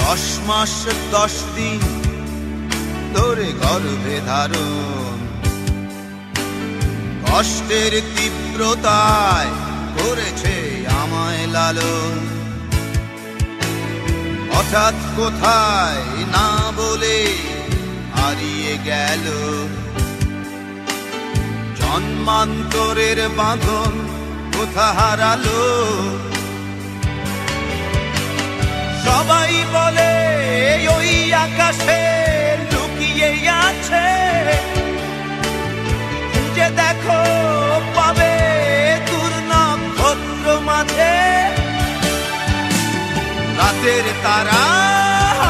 10 মাস 10 দিন ধরে গর্ভে ধারণ, কষ্টের তীব্রতায় করেছে আমায় লালন। হঠাৎ কোথায় না বলে হারিয়ে গেল, জন্মান্তরের বাঁধন কোথা হারালো। সবাই বলে ওই আকাশে লুকিয়ে আছে, খুঁজে দেখো পাবে দূর নক্ষত্র মাঝে। রাতের তারা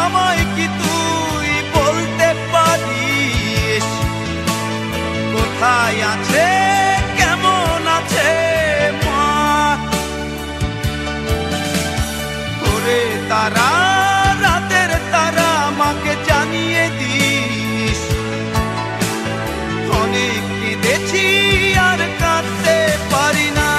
আমায় কি তুই বলতে পারিস, কোথায় আছে কেমন আছে মা? ওরে তারা, রাতের তারা, মাকে জানিয়ে দিস। অনেক কেঁদেছি আর কাঁদতে পারি না।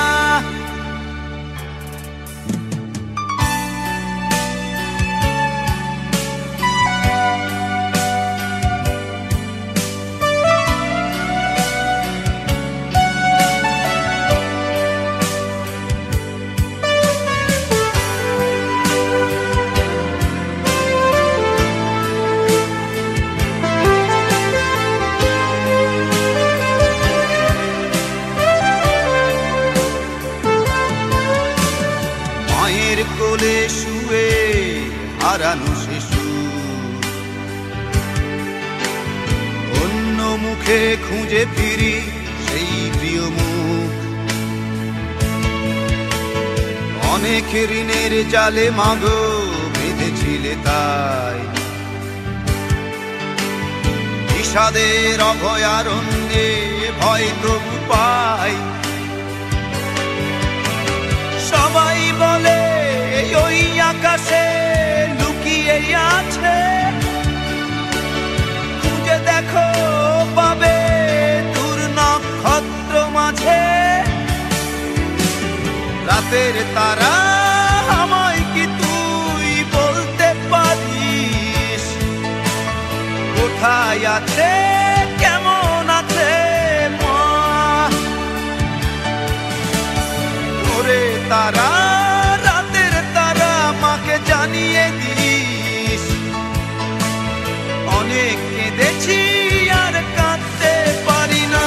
মায়ের কোলে শুয়ে হারানো শিশু, অন্য মুখে খুঁজে ফিরি সেই প্রিয় মুখ। অনেক ঋণের জালে মাগো বেঁধেছিলে তাই, বিষাদের অভয়ারণ্যে ভয় তবু পাই। সবাই বলে ওই আকাশে লুকিয়ে আছে, খুঁজে দেখো পাবে দূর নক্ষত্র মাঝে। রাতের তারা আমায় কি তুই বলতে পারিস, কোথায় আছে কেমন আছে মা? ওরে তারা, রাতের তারা, মাকে জানিয়ে দিস। অনেক কেঁদেছি আর কাঁদতে পারি না।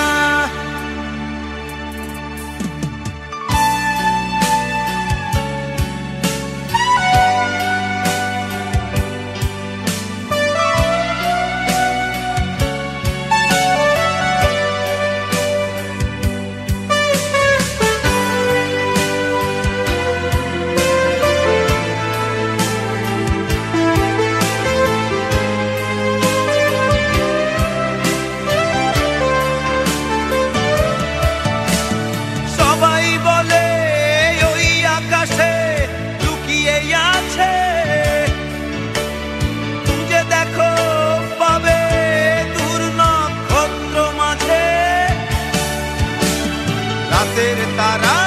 রাতের তারা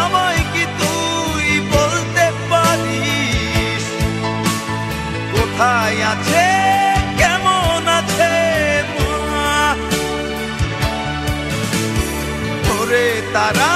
আমায় কি তুই বলতে পারিস, কোথায় আছে কেমন আছে মা? ওরে তারা।